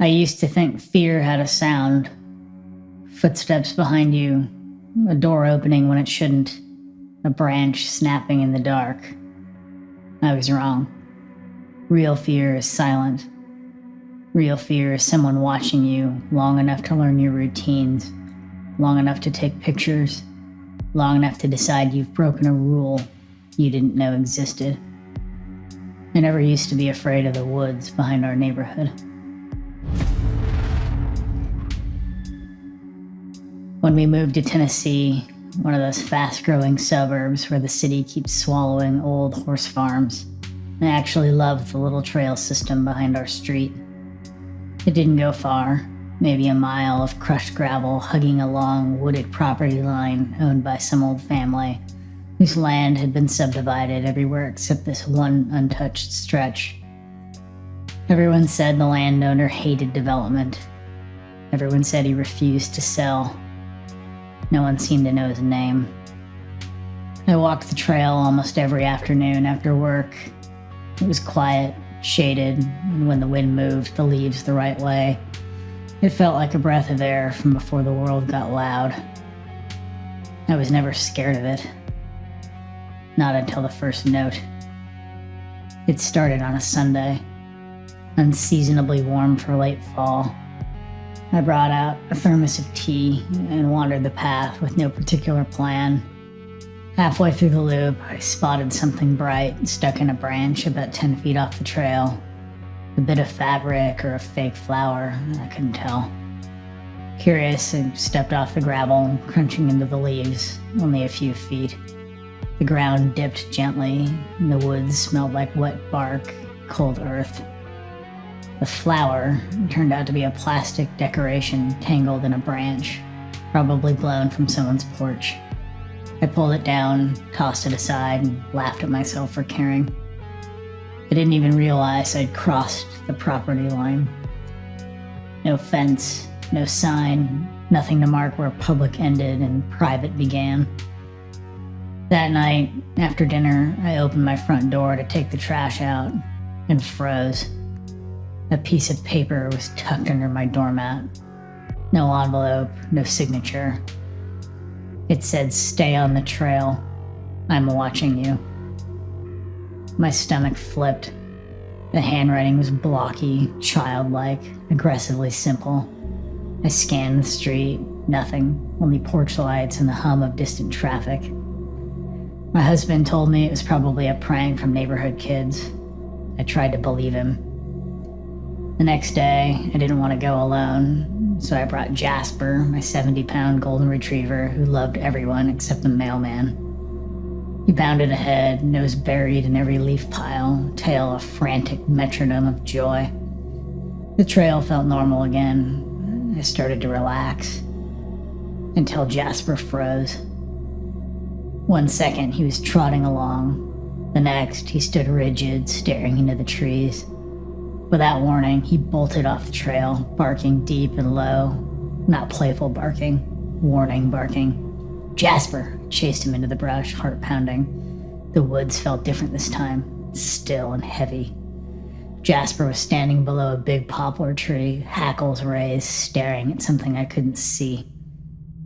I used to think fear had a sound. Footsteps behind you, a door opening when it shouldn't, a branch snapping in the dark. I was wrong. Real fear is silent. Real fear is someone watching you long enough to learn your routines, long enough to take pictures, long enough to decide you've broken a rule you didn't know existed. I never used to be afraid of the woods behind our neighborhood. When we moved to Tennessee, one of those fast-growing suburbs where the city keeps swallowing old horse farms, I actually loved the little trail system behind our street. It didn't go far, maybe a mile of crushed gravel hugging a long, wooded property line owned by some old family whose land had been subdivided everywhere except this one untouched stretch. Everyone said the landowner hated development. Everyone said he refused to sell. No one seemed to know his name. I walked the trail almost every afternoon after work. It was quiet, shaded, and when the wind moved the leaves the right way, it felt like a breath of air from before the world got loud. I was never scared of it. Not until the first note. It started on a Sunday, unseasonably warm for late fall. I brought out a thermos of tea and wandered the path with no particular plan. Halfway through the loop, I spotted something bright stuck in a branch about 10 feet off the trail. A bit of fabric or a fake flower, I couldn't tell. Curious, I stepped off the gravel, crunching into the leaves, only a few feet. The ground dipped gently, and the woods smelled like wet bark, cold earth. The flower turned out to be a plastic decoration tangled in a branch, probably blown from someone's porch. I pulled it down, tossed it aside, and laughed at myself for caring. I didn't even realize I'd crossed the property line. No fence, no sign, nothing to mark where public ended and private began. That night, after dinner, I opened my front door to take the trash out and froze. A piece of paper was tucked under my doormat. No envelope, no signature. It said, "Stay on the trail. I'm watching you." My stomach flipped. The handwriting was blocky, childlike, aggressively simple. I scanned the street, nothing, only porch lights and the hum of distant traffic. My husband told me it was probably a prank from neighborhood kids. I tried to believe him. The next day, I didn't want to go alone, so I brought Jasper, my 70-pound golden retriever who loved everyone except the mailman. He bounded ahead, nose buried in every leaf pile, tail a frantic metronome of joy. The trail felt normal again. I started to relax, until Jasper froze. 1 second, he was trotting along. The next, he stood rigid, staring into the trees. Without warning, he bolted off the trail, barking deep and low. Not playful barking, warning barking. Jasper chased him into the brush, heart pounding. The woods felt different this time, still and heavy. Jasper was standing below a big poplar tree, hackles raised, staring at something I couldn't see.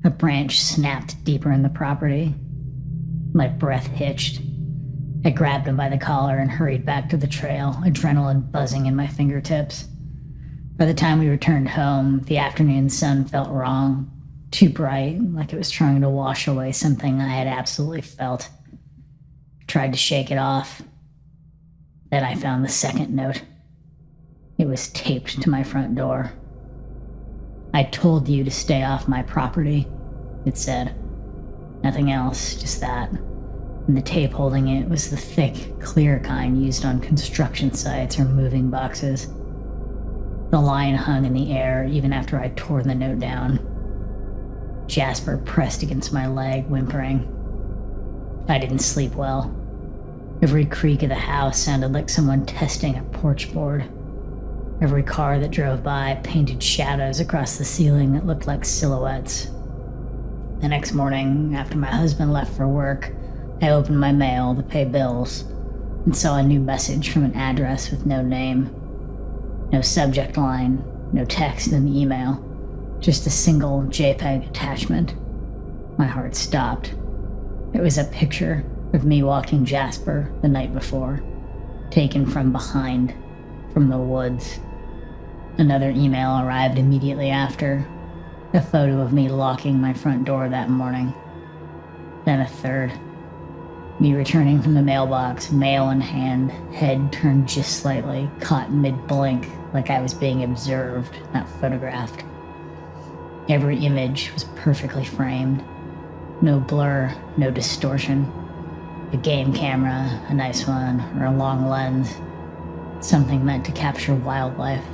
A branch snapped deeper in the property. My breath hitched. I grabbed him by the collar and hurried back to the trail, adrenaline buzzing in my fingertips. By the time we returned home, the afternoon sun felt wrong, too bright, like it was trying to wash away something I had absolutely felt. I tried to shake it off. Then I found the second note. It was taped to my front door. "I told you to stay off my property," it said. Nothing else, just that. And the tape holding it was the thick, clear kind used on construction sites or moving boxes. The line hung in the air even after I tore the note down. Jasper pressed against my leg, whimpering. I didn't sleep well. Every creak of the house sounded like someone testing a porch board. Every car that drove by painted shadows across the ceiling that looked like silhouettes. The next morning, after my husband left for work, I opened my mail to pay bills and saw a new message from an address with no name. No subject line, No text in the email, just a single JPEG attachment. My heart stopped. It was a picture of me walking Jasper the night before, taken from behind, from the woods. Another email arrived immediately after, a photo of me locking my front door that morning. Then a third, me returning from the mailbox, mail in hand, head turned just slightly, caught mid-blink, like I was being observed, not photographed. Every image was perfectly framed. No blur, no distortion. A game camera, a nice one, or a long lens. Something meant to capture wildlife.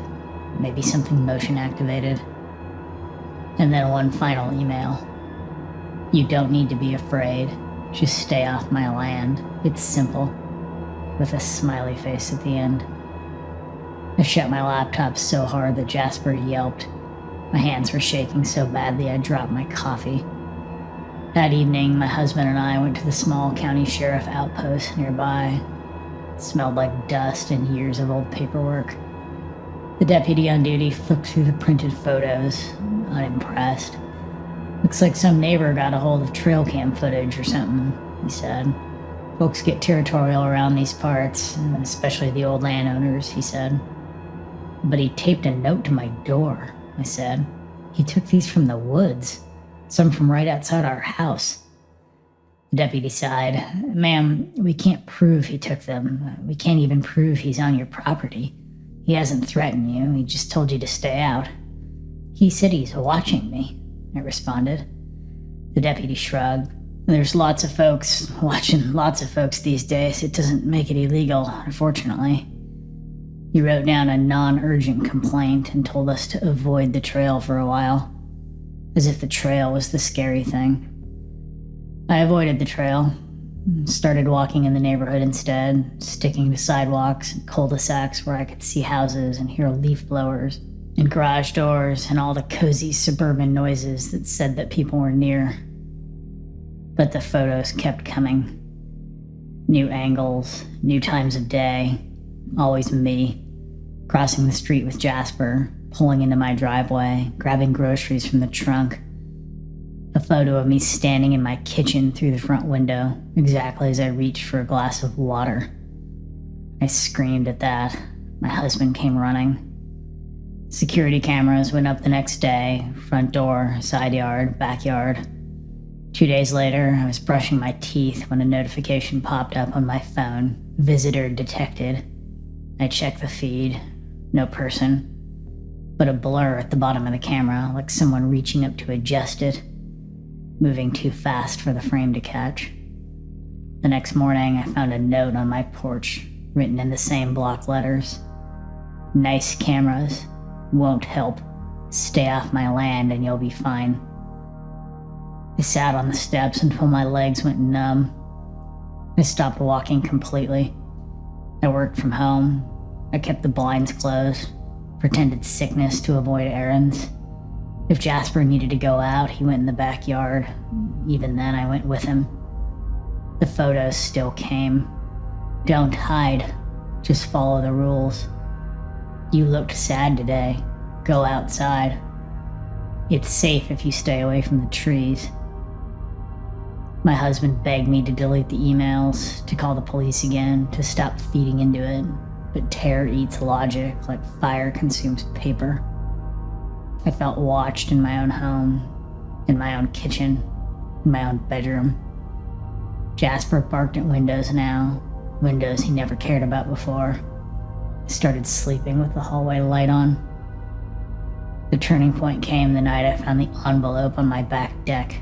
Maybe something motion activated. And then one final email. You don't need to be afraid. Just stay off my land. It's simple. With a smiley face at the end. I shut my laptop so hard that Jasper yelped. My hands were shaking so badly I dropped my coffee. That evening, my husband and I went to the small county sheriff outpost nearby. It smelled like dust and years of old paperwork. The deputy on duty flipped through the printed photos, unimpressed. Looks like some neighbor got a hold of trail cam footage or something, he said. Folks get territorial around these parts, especially the old landowners, he said. But he taped a note to my door, I said. He took these from the woods, some from right outside our house. The deputy sighed. Ma'am, we can't prove he took them. We can't even prove he's on your property. He hasn't threatened you, he just told you to stay out. He said he's watching me, I responded. The deputy shrugged. There's lots of folks watching lots of folks these days. It doesn't make it illegal, unfortunately. He wrote down a non-urgent complaint and told us to avoid the trail for a while, as if the trail was the scary thing. I avoided the trail, started walking in the neighborhood instead, sticking to sidewalks and cul-de-sacs where I could see houses and hear leaf blowers and garage doors and all the cozy suburban noises that said that people were near. But the photos kept coming. New angles, new times of day, always me, crossing the street with Jasper, pulling into my driveway, grabbing groceries from the trunk. A photo of me standing in my kitchen through the front window, exactly as I reached for a glass of water. I screamed at that. My husband came running. Security cameras went up the next day, front door, side yard, backyard. 2 days later, I was brushing my teeth when a notification popped up on my phone. Visitor detected. I checked the feed. No person. But a blur at the bottom of the camera, like someone reaching up to adjust it. Moving too fast for the frame to catch. The next morning, I found a note on my porch, written in the same block letters. Nice cameras. Won't help. Stay off my land and you'll be fine. I sat on the steps until my legs went numb. I stopped walking completely. I worked from home. I kept the blinds closed, pretended sickness to avoid errands. If Jasper needed to go out, he went in the backyard. Even then, I went with him. The photos still came. Don't hide. Just follow the rules. You looked sad today. Go outside. It's safe if you stay away from the trees. My husband begged me to delete the emails, to call the police again, to stop feeding into it. But terror eats logic like fire consumes paper. I felt watched in my own home, in my own kitchen, in my own bedroom. Jasper barked at windows now, windows he never cared about before. I started sleeping with the hallway light on. The turning point came the night I found the envelope on my back deck.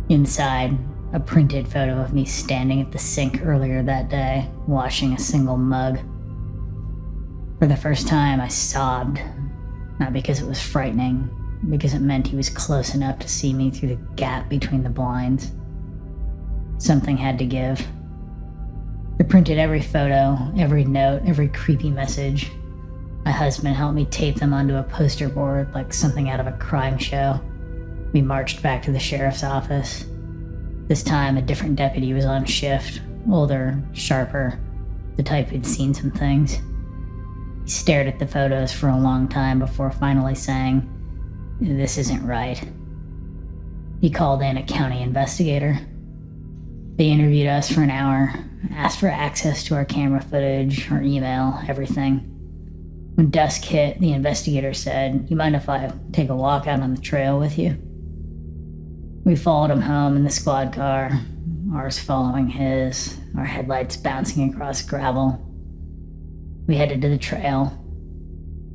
Inside, a printed photo of me standing at the sink earlier that day, washing a single mug. For the first time, I sobbed. Not because it was frightening, because it meant he was close enough to see me through the gap between the blinds. Something had to give. I printed every photo, every note, every creepy message. My husband helped me tape them onto a poster board like something out of a crime show. We marched back to the sheriff's office. This time, a different deputy was on shift, older, sharper, the type who'd seen some things. He stared at the photos for a long time before finally saying, "This isn't right." He called in a county investigator. They interviewed us for an hour, asked for access to our camera footage, our email, everything. When dusk hit, the investigator said, "You mind if I take a walk out on the trail with you?" We followed him home in the squad car, ours following his, our headlights bouncing across gravel. We headed to the trail.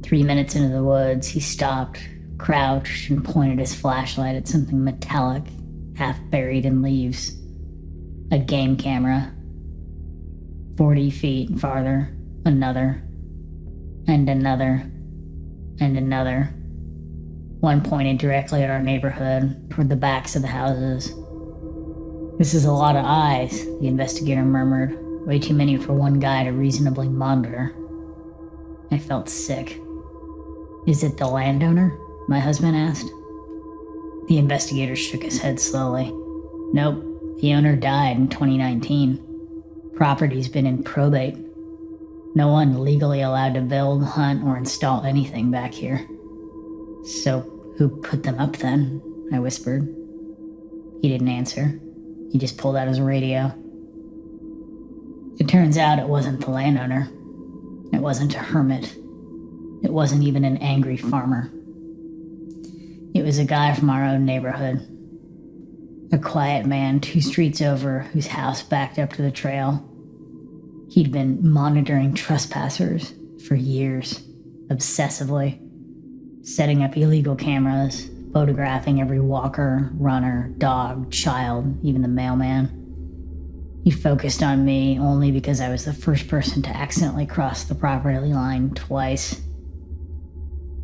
3 minutes into the woods, he stopped, crouched, and pointed his flashlight at something metallic, half buried in leaves. A game camera. 40 feet farther, another, and another, and another. One pointed directly at our neighborhood, toward the backs of the houses. "This is a lot of eyes," the investigator murmured. "Way too many for one guy to reasonably monitor." I felt sick. "Is it the landowner?" my husband asked. The investigator shook his head slowly. "Nope, the owner died in 2019. Property's been in probate. No one legally allowed to build, hunt, or install anything back here." "So who put them up then?" I whispered. He didn't answer. He just pulled out his radio. It turns out it wasn't the landowner. It wasn't a hermit. It wasn't even an angry farmer. It was a guy from our own neighborhood. A quiet man 2 streets over whose house backed up to the trail. He'd been monitoring trespassers for years, obsessively, setting up illegal cameras, photographing every walker, runner, dog, child, even the mailman. He focused on me only because I was the first person to accidentally cross the property line twice.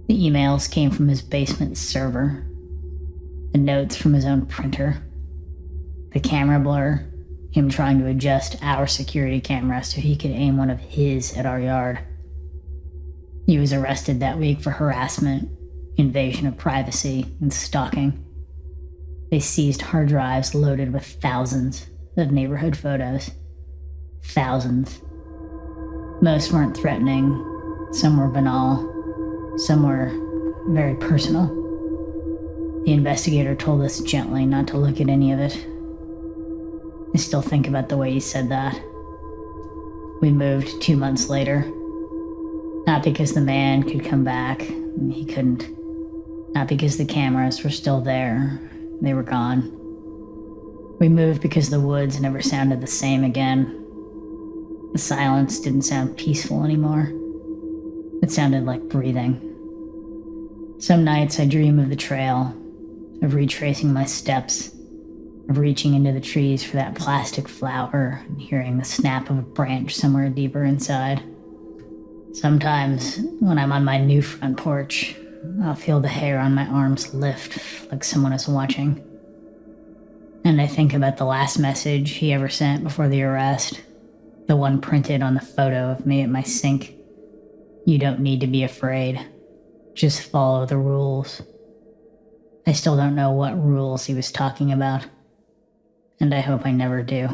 The emails came from his basement server, the notes from his own printer, the camera blur, him trying to adjust our security camera so he could aim one of his at our yard. He was arrested that week for harassment, invasion of privacy, and stalking. They seized hard drives loaded with thousands of neighborhood photos. Thousands. Most weren't threatening, some were banal, some were very personal. The investigator told us gently not to look at any of it. I still think about the way he said that. We moved 2 months later. Not because the man could come back, he couldn't. Not because the cameras were still there, they were gone. We moved because the woods never sounded the same again. The silence didn't sound peaceful anymore. It sounded like breathing. Some nights I dream of the trail, of retracing my steps, of reaching into the trees for that plastic flower and hearing the snap of a branch somewhere deeper inside. Sometimes, when I'm on my new front porch, I'll feel the hair on my arms lift like someone is watching. And I think about the last message he ever sent before the arrest, the one printed on the photo of me at my sink. "You don't need to be afraid. Just follow the rules." I still don't know what rules he was talking about, and I hope I never do.